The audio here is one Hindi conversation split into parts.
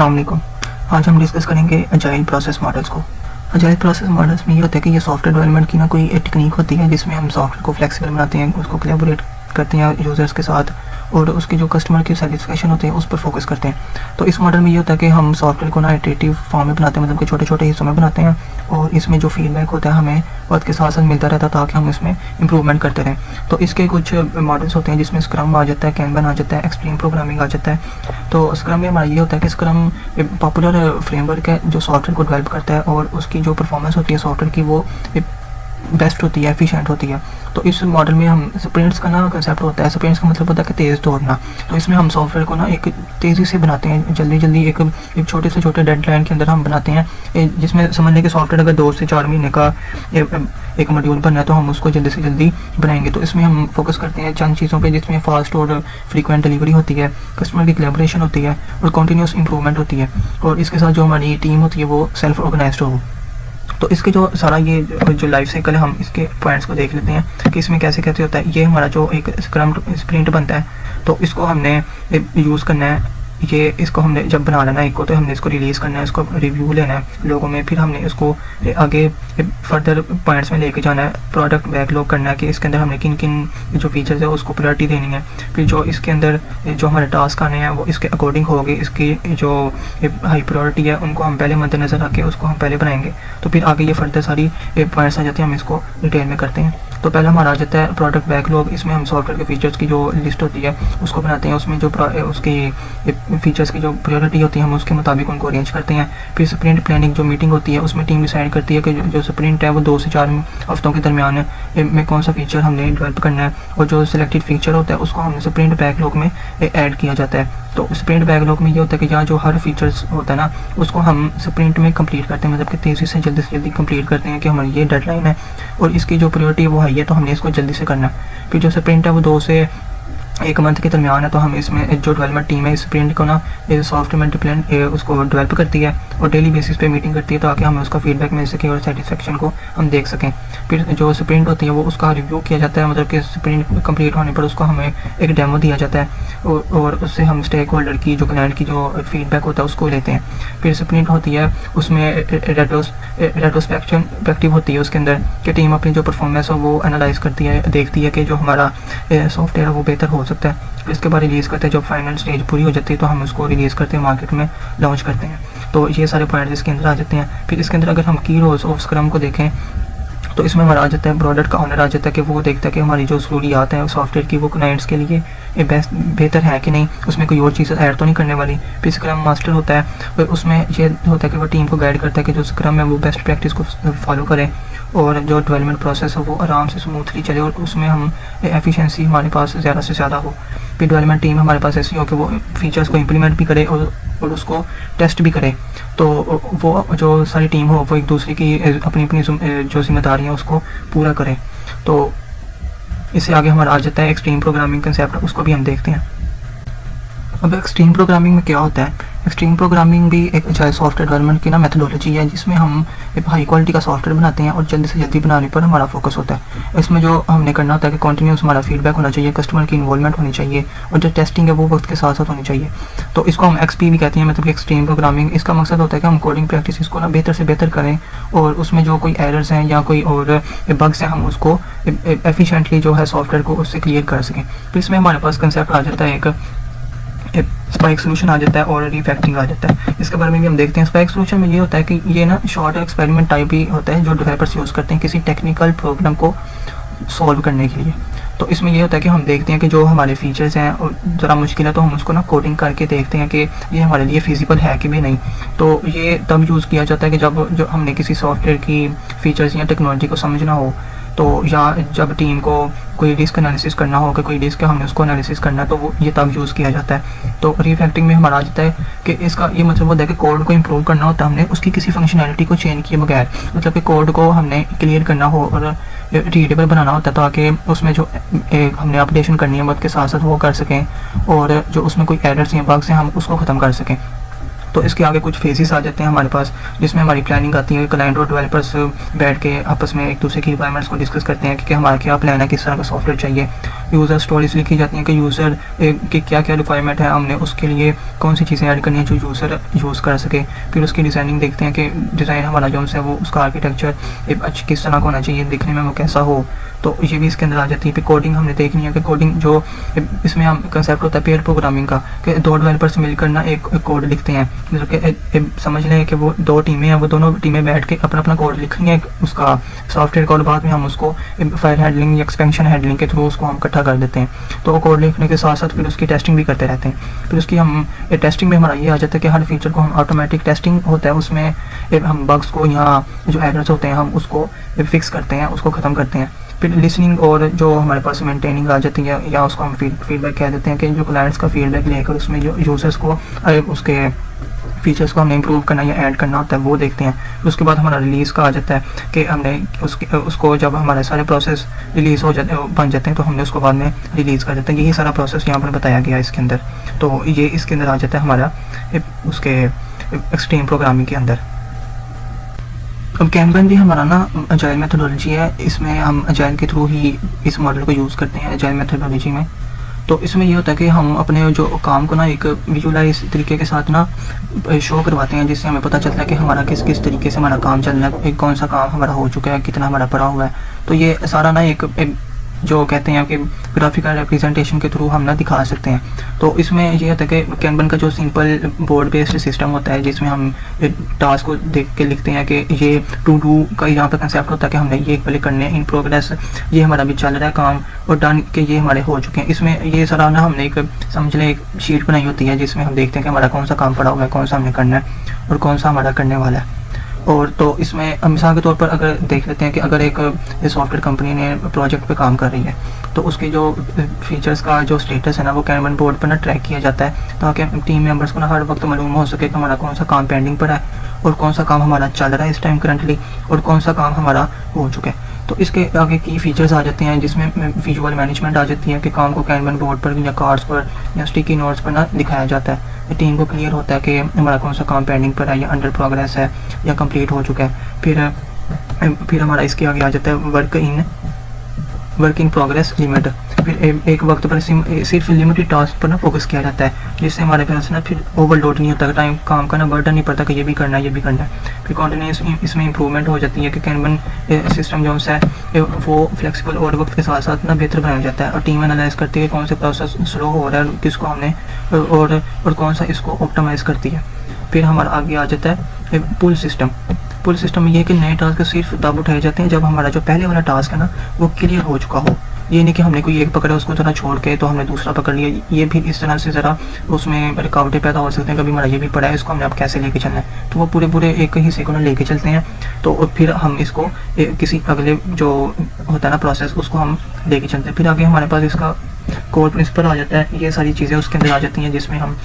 अस्सलाम वालेकुम। आज हम डिस्कस करेंगे अजाइल प्रोसेस मॉडल्स को। अजाइल प्रोसेस मॉडल्स में ये होता है कि ये सॉफ्टवेयर डेवलपमेंट की ना कोई एक टेक्निक होती है जिसमें हम सॉफ्टवेयर को फ्लेक्सिबल बनाते हैं, उसको कोलैबोरेट करते हैं यूज़र्स के साथ और उसके जो कस्टमर की सेटिस्फेक्शन होते हैं उस पर फोकस करते हैं। तो इस मॉडल में ये होता है कि हम सॉफ्टवेयर को ना इटरेटिव फॉर्म में बनाते हैं, मतलब कि छोटे छोटे हिस्सों में बनाते हैं और इसमें जो फीडबैक होता है हमें वक्त के साथ साथ मिलता रहता है ताकि हम इसमें इंप्रूवमेंट करते रहें। तो इसके कुछ मॉडल्स होते हैं जिसमें स्क्रम आ जाता है, कैनबन आ जाता है, एक्सट्रीम प्रोग्रामिंग आ जाता है। तो स्क्रम में हमारा ये होता है कि स्क्रम पॉपुलर फ्रेमवर्क है जो सॉफ्टवेयर को डेवलप करता है और उसकी जो परफॉर्मेंस होती है सॉफ्टवेयर की वो बेस्ट होती है, एफिशिएंट होती है। तो इस मॉडल में हम स्प्रिंट्स का ना कंसेप्ट होता है। स्प्रिंट्स का मतलब होता है कि तेज़ दौड़ना। तो इसमें हम सॉफ्टवेयर को ना एक तेज़ी से बनाते हैं, जल्दी जल्दी एक छोटे से छोटे डेडलाइन के अंदर हम बनाते हैं, जिसमें समझ लें कि सॉफ्टवेयर अगर 2 से 4 महीने का एक मॉड्यूल बनना है तो हम उसको जल्दी से जल्दी बनाएंगे। तो इसमें हम फोकस करते हैं चंद चीज़ों पे जिसमें फास्ट और फ्रीक्वेंट डिलीवरी होती है, कस्टमर की कोलैबोरेशन होती है और कंटिन्यूस इंप्रूवमेंट होती है, और इसके साथ जो हमारी टीम होती है वो सेल्फ ऑर्गेनाइज्ड हो। तो इसके जो सारा ये जो लाइफ साइकिल है हम इसके पॉइंट्स को देख लेते हैं कि इसमें कैसे कैसे होता है। ये हमारा जो एक स्क्रम स्प्रिंट बनता है तो इसको हमने यूज़ करना है। ये इसको हमने जब बना लेना है एक को तो हमने इसको रिलीज़ करना है, इसको रिव्यू लेना है लोगों में, फिर हमने इसको आगे फर्दर पॉइंट्स में लेके जाना है, प्रोडक्ट बैकलॉग करना है कि इसके अंदर हमने किन किन जो फीचर्स है उसको प्रायोरिटी देनी है। फिर जो इसके अंदर जो हमारे टास्क आने हैं वो इसके अकॉर्डिंग होगी, इसकी जो हाई प्रायोरिटी है उनको हम पहले मद्देनज़र रख के उसको हम पहले बनाएंगे। तो फिर आगे ये फर्दर सारी पॉइंट्स आ जाते हैं, हम इसको डिटेल में करते हैं। तो पहले हमारा आ जाता है प्रोडक्ट बैकलॉग। इसमें हम सॉफ्टवेयर के फीचर्स की जो लिस्ट होती है उसको बनाते हैं, उसमें जो उसकी फीचर्स की जो प्रायोरिटी होती है हम उसके मुताबिक उनको अरेंज करते हैं। फिर स्प्रिंट प्लानिंग जो मीटिंग होती है उसमें टीम डिसाइड करती है कि जो स्प्रिंट है वो 2 से 4 हफ्तों के दरमियान में कौन सा फीचर हमने डेवलप करना है, और जो सिलेक्टेड फीचर होता है उसको हमने स्प्रिंट बैकलॉग में ऐड किया जाता है। तो स्प्रिंट बैकलॉग में ये होता है कि यहाँ जो हर फीचर्स होता है ना उसको हम स्प्रिंट में कंप्लीट करते हैं, मतलब कि तेज़ी से जल्दी कंप्लीट करते हैं कि हमारी ये डेडलाइन है और इसकी जो प्रायोरिटी है वो हाई है तो हमने इसको जल्दी से करना है। फिर जो स्प्रिंट है वो 2 से 1 मंथ के दरमियान है तो हम इसमें जो डेवलपमेंट टीम है इस स्प्रिंट को ना सॉफ्टवेयर प्लान उसको डेवलप करती है और डेली बेसिस पे मीटिंग करती है ताकि हमें उसका फीडबैक मिल सके और सेटिस्फेक्शन को हम देख सकें। फिर जो स्प्रिंट होती है वो उसका रिव्यू किया जाता है, मतलब कि स्प्रिंट कंप्लीट होने पर उसको हमें एक डेमो दिया जाता है और उससे हम स्टेक होल्डर की जो क्लाइंट की जो फीडबैक होता है उसको लेते हैं। फिर स्प्रिंट होती है उसमें रेट्रोस्पेक्टिव होती है उसके अंदर कि टीम अपनी जो परफॉर्मेंस है वो एनालाइज करती है, देखती है कि जो हमारा सॉफ्टवेयर है वो बेहतर हो सकता है। इसके बाद रिलीज़ करते हैं, जब फाइनल स्टेज पूरी हो जाती है तो हम उसको रिलीज़ करते हैं, मार्केट में लॉन्च करते हैं। तो ये सारे पॉइंट्स इसके अंदर आ जाते हैं। फिर इसके अंदर अगर हम की रोल्स ऑफ स्क्रम को देखें तो इसमें हमारा आ जाता है प्रोडक्ट का ऑनर आ जाता है कि वो देखता है कि हमारी जो सहूलियात हैं सॉफ्टवेयर की वो क्लाइंट्स के लिए बेहतर है कि नहीं, उसमें कोई और चीज़ ऐड तो नहीं करने वाली। फिर स्क्रम मास्टर होता है और उसमें ये होता है कि वो टीम को गाइड करता है कि जो स्क्रम है वो बेस्ट प्रैक्टिस को फॉलो करें और जो डेवलपमेंट प्रोसेस है वो आराम से स्मूथली चले और उसमें हम एफिशिएंसी हमारे पास ज़्यादा से ज़्यादा हो। फिर डेवलपमेंट टीम हमारे पास ऐसी हो कि वो फीचर्स को इम्प्लीमेंट भी करे और उसको टेस्ट भी करे। तो वो जो सारी टीम हो वो एक दूसरे की अपनी अपनी जो जिम्मेदारी है उसको पूरा करे। तो इससे आगे हमारा आ जाता है एक्सट्रीम प्रोग्रामिंग कंसेप्ट, उसको भी हम देखते हैं। अब एक्सट्रीम प्रोग्रामिंग में क्या होता है? एक्सट्रीम प्रोग्रामिंग भी एक अच्छा सॉफ्टवेयर डेवलपमेंट की ना मेथोडोलॉजी है जिसमें हम एक हाई क्वालिटी का सॉफ्टवेयर बनाते हैं और जल्दी से जल्दी बनाने पर हमारा फोकस होता है। इसमें जो हमने करना होता है कि कंटिन्यूस हमारा फीडबैक होना चाहिए, कस्टमर की इन्वॉल्वमेंट होनी चाहिए और जो टेस्टिंग है वो वक्त के साथ साथ होनी चाहिए। तो इसको हम एक्सपी भी कहते हैं, मतलब एक्सट्रीम प्रोग्रामिंग। इसका मकसद होता है कि हम कोडिंग प्रैक्टिस को ना बेहतर से बेहतर करें और उसमें जो कोई एरर्स हैं या कोई और बग्स हैं हम उसको एफिशिएंटली जो है सॉफ्टवेयर को उससे क्लियर कर सकें। तो इसमें हमारे पास कंसेप्ट आ जाता है एक स्पाइक सोल्यूशन आ जाता है और रिफैक्टरिंग आ जाता है। इसके बारे में भी हम देखते हैं। स्पाइक सोल्यूशन में ये होता है कि ये ना शॉर्ट एक्सपेरिमेंट टाइप ही होता है जो डेवलपर्स यूज़ करते हैं किसी टेक्निकल प्रॉब्लम को सॉल्व करने के लिए। तो इसमें ये होता है कि हम देखते हैं कि जो हमारे फीचर्स हैं और ज़रा मुश्किल है तो हम उसको ना कोडिंग करके देखते हैं कि ये हमारे लिए फिजिबल है कि भी नहीं। तो ये तब यूज़ किया जाता है कि जब जो हमने किसी सॉफ्टवेयर की फीचर्स या टेक्नोलॉजी को समझना हो, तो या जब टीम को कोई रिस्क एनालिसिस करना हो कि कोई रिस्क है हमने उसको एनालिसिस करना है तो वो ये तब यूज़ किया जाता है। तो रिफैक्टरिंग में हमारा आ जाता है कि इसका ये मतलब होता है कि कोड को इम्प्रूव करना होता है हमने उसकी किसी फंक्शनैलिटी को चेंज किए बगैर, मतलब कि कोड को हमने क्लियर करना हो और रीडेबल बनाना होता है ताकि उसमें जो हमने अपडेशन करनी है वक्त के साथ साथ वो कर सकें और जो उसमें कोई एरर्स या बग्स हैं हम उसको ख़त्म कर सकें। तो इसके आगे कुछ फेजेस आ जाते हैं हमारे पास, जिसमें हमारी प्लानिंग आती है। क्लाइंट और डेवलपर्स बैठ के आपस में एक दूसरे की रिक्वायरमेंट्स को डिस्कस करते हैं कि हमारा क्या प्लान है, किस तरह का सॉफ्टवेयर चाहिए। यूज़र स्टोरीज लिखी जाती हैं कि यूज़र की क्या क्या रिक्वायरमेंट है, हमने उसके लिए कौन सी चीज़ें ऐड करनी है जो यूज़र यूज़ कर सके। फिर उसकी डिज़ाइनिंग देखते हैं कि डिज़ाइन हमारा जो है वो उसका आर्किटेक्चर किस तरह का होना चाहिए, दिखने में वो कैसा हो, तो ये भी इसके अंदर आ जाती है। फिर कोडिंग हमने देखनी है कि कोडिंग जो इसमें हम कंसेप्ट होता है पेयर प्रोग्रामिंग का, कि दो डेवलपर्स मिलकर ना एक कोड लिखते हैं। मतलब कि समझ लें कि वो दो टीमें हैं, वो दोनों टीमें बैठ के अपना अपना कोड लिखेंगे उसका सॉफ्टवेयर का, और बाद में हम उसको फाइल हैंडलिंग या एक्सपेंशन हैंडलिंग के थ्रू उसको हम इकट्ठा कर देते हैं। तो वो कोड लिखने के साथ साथ फिर उसकी टेस्टिंग भी करते रहते हैं। फिर उसकी हम टेस्टिंग में हमारा ये आ जाता है कि हर फीचर को हम ऑटोमेटिक टेस्टिंग होता है, उसमें हम बग्स को या जो एरर्स होते हैं हम उसको फिक्स करते हैं, उसको ख़त्म करते हैं। फिर लिसनिंग और जो हमारे पास मेंटेनिंग आ जाती है, या उसको हम फीडबैक कह देते हैं कि जो क्लाइंट्स का फीडबैक लेकर उसमें जो यूज़र्स को उसके फीचर्स को हमने इंप्रूव करना या ऐड करना होता है वो देखते हैं। फिर उसके बाद हमारा रिलीज़ का आ जाता है कि हमने उसको जब हमारे सारे प्रोसेस रिलीज़ हो जाते बन जाते हैं तो हमने उसको बाद में रिलीज़ कर देते हैं। यही सारा प्रोसेस यहाँ पर बताया गया है इसके अंदर। तो ये इसके अंदर आ जाता है हमारा उसके एक्सट्रीम प्रोग्रामिंग के अंदर। अब कैनबन भी हमारा ना अजाइल मेथोडोलॉजी है, इसमें हम अजाइल के थ्रू ही इस मॉडल को यूज़ करते हैं अजाइल मेथोडोलॉजी में। तो इसमें ये होता है कि हम अपने जो काम को ना एक विजुअलाइज तरीके के साथ ना शो करवाते हैं, जिससे हमें पता चलता है कि हमारा किस किस तरीके से हमारा काम चल रहा है, कौन सा काम हमारा हो चुका है, कितना हमारा पड़ा हुआ है। तो ये सारा ना एक जो कहते हैं कि ग्राफिकल रिप्रेजेंटेशन के थ्रू हम ना दिखा सकते हैं। तो इसमें ये होता है कि कैनबन का जो सिंपल बोर्ड बेस्ड सिस्टम होता है, जिसमें हम टास्क को देख के लिखते हैं कि ये टू डू का यहाँ पर कंसेप्ट होता है कि हमने ये क्लिक करने हैं, इन प्रोग्रेस ये हमारा भी चल रहा है काम, और डन के ये हमारे हो चुके हैं। इसमें ये सारा ना हमने एक समझ लें एक शीट बनाई होती है, जिसमें हम देखते हैं कि हमारा कौन सा काम पड़ा हुआ है, कौन सा हमने करना है और कौन सा हमारा करने वाला है। और तो इसमें मिसाल के तौर पर अगर देख लेते हैं कि अगर एक सॉफ्टवेयर कंपनी ने प्रोजेक्ट पे काम कर रही है, तो उसके जो फीचर्स का जो स्टेटस है ना वो कैनबन बोर्ड पर ना ट्रैक किया जाता है, ताकि टीम मेंबर्स को ना हर वक्त मालूम हो सके कि हमारा कौन सा काम पेंडिंग पड़ा है और कौन सा काम हमारा चल रहा है इस टाइम करंटली, और कौन सा काम हमारा हो चुका है। तो इसके आगे की फीचर्स आ जाते हैं, जिसमें विजुअल मैनेजमेंट आ जाती है कि काम को कैनबन बोर्ड पर या कार्ड्स पर या स्टिकी नोट्स पर ना दिखाया जाता है। टीम को क्लियर होता है कि हमारा कौन सा काम पेंडिंग पर है या अंडर प्रोग्रेस है या कंप्लीट हो चुका है। फिर हमारा इसके आगे आ जाता है वर्क इन प्रोग्रेस लिमिट। फिर एक वक्त पर सिर्फ लिमिटेड टास्क पर ना फोकस किया जाता है, जिससे हमारे पास ना फिर ओवरलोड नहीं होता, टाइम काम का ना बर्डन नहीं पड़ता कि ये भी करना है ये भी करना है। फिर कॉन्टिन्यूस इसमें इंप्रूवमेंट हो जाती है कि कैनबन सिस्टम जो है वो फ्लेक्सिबल और वक्त के साथ साथ ना बेहतर बनाया जाता है, और टीम एनालाइज करती है कौन से प्रोसेस स्लो हो रहा है किसको हमने और कौन सा इसको ऑप्टिमाइज़ करती है। फिर हमारा आगे आ जाता है पुल सिस्टम। पुल सिस्टम में ये कि नए टास्क सिर्फ तब उठाए जाते हैं जब हमारा जो पहले वाला टास्क है ना वो क्लियर हो चुका हो। ये नहीं कि हमने कोई एक पकड़ा उसको ज़रा छोड़ के तो हमने दूसरा पकड़ लिया, ये भी इस तरह से ज़रा उसमें रुकावटें पैदा हो सकते हैं। कभी हमारा ये भी पड़ा है, इसको हमने अब कैसे लेके चलना है, तो वो पूरे एक हिस्से को ना लेके चलते हैं। तो फिर हम इसको किसी अगले जो होता है ना प्रोसेस उसको हम लेके चलते हैं। फिर आगे हमारे पास इसका कोर प्रिंसिपल आ जाता है, ये सारी चीज़ें उसके अंदर आ जाती हैं, जिसमें हम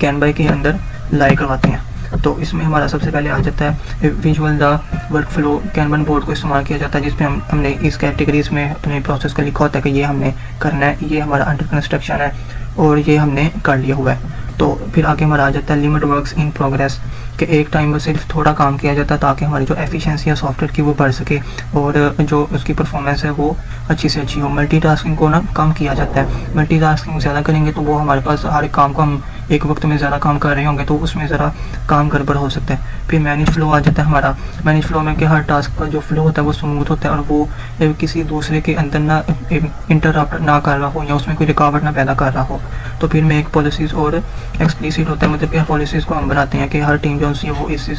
कैनवा के अंदर लाई करवाते हैं। तो इसमें हमारा सबसे पहले आ जाता है visual the workflow. Kanban board को इस्तेमाल किया जाता है, जिसमें हमने इस कैटेगरीज में अपने प्रोसेस का लिखा होता है कि ये हमने करना है, ये हमारा अंडर कंस्ट्रक्शन है और ये हमने कर लिया हुआ है। तो फिर आगे हमारा आ जाता है लिमिट वर्क्स इन प्रोग्रेस, कि एक टाइम में सिर्फ थोड़ा काम किया जाता है ताकि हमारी जो एफिशिएंसी है सॉफ्टवेयर की वो बढ़ सके और जो उसकी परफॉर्मेंस है वो अच्छी से अच्छी हो। मल्टीटास्किंग को ना कम किया जाता है, मल्टीटास्किंग ज़्यादा करेंगे तो वो हमारे पास हर एक काम को हम एक वक्त में ज़्यादा काम कर रहे होंगे तो उसमें ज़रा काम गड़बड़ हो सकता है। फिर मैनेज फ्लो आ जाता है हमारा। मैनेज फ्लो में कि हर टास्क का जो फ्लो होता है वो स्मूथ होता है और वो किसी दूसरे के अंदर ना इंटरप्ट ना कर रहा हो या उसमें कोई रुकावट ना पैदा कर रहा हो। तो फिर में एक पॉलिसीज़ और एक्सप्लिसिट होता है, मतलब कि पॉलिसीज़ को हम बनाते हैं कि हर टीम जो है वो इस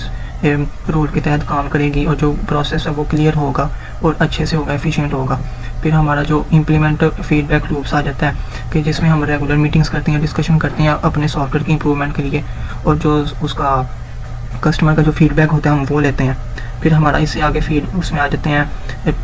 रूल के तहत काम करेगी और जो प्रोसेस है वो क्लियर होगा और अच्छे से होगा, एफिशिएंट होगा। फिर हमारा जो इम्प्लीमेंट फीडबैक लूप्स आ जाता है कि जिसमें हम रेगुलर मीटिंग्स करते हैं, डिस्कशन करते हैं अपने सॉफ्टवेयर की इंप्रूवमेंट के लिए, और जो उसका कस्टमर का जो फीडबैक होता है हम वो लेते हैं। फिर हमारा इससे आगे उसमें आ जाते हैं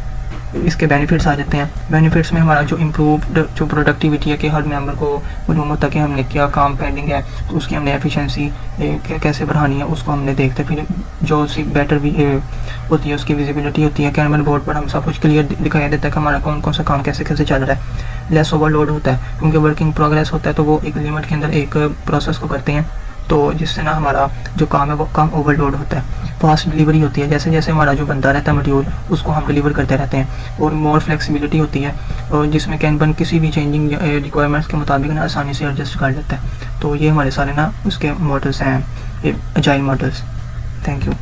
इसके बेनिफिट्स आ जाते हैं। बेनिफिट्स में हमारा जो इम्प्रूव्ड जो प्रोडक्टिविटी है कि हर मेंबर को मालूम होता है कि हमने क्या काम पेंडिंग है तो उसकी हमने एफिशिएंसी कैसे बढ़ानी है उसको हमने देखते हैं। फिर जो सी बेटर भी होती है उसकी विजिबिलिटी होती है, कैनवन बोर्ड पर हम सब कुछ क्लियर दिखाई देता है कि हमारा कौन कौन सा काम कैसे कैसे चल रहा है। लेस ओवरलोड होता है क्योंकि वर्किंग प्रोग्रेस होता है तो वो एक लिमिट के अंदर एक प्रोसेस को करते हैं तो जिससे ना हमारा जो काम है वो कम ओवरलोड होता है, फास्ट डिलीवरी होती है। जैसे जैसे हमारा जो बनता रहता है मटेरियल उसको हम डिलीवर करते रहते हैं, और मोर फ्लेक्सिबिलिटी होती है, और जिसमें कैनवन किसी भी चेंजिंग रिक्वायरमेंट्स के मुताबिक ना आसानी से एडजस्ट कर लेता है। तो ये हमारे सारे ना उसके मॉडल्स हैं, एजाइल मॉडल्स। Thank you.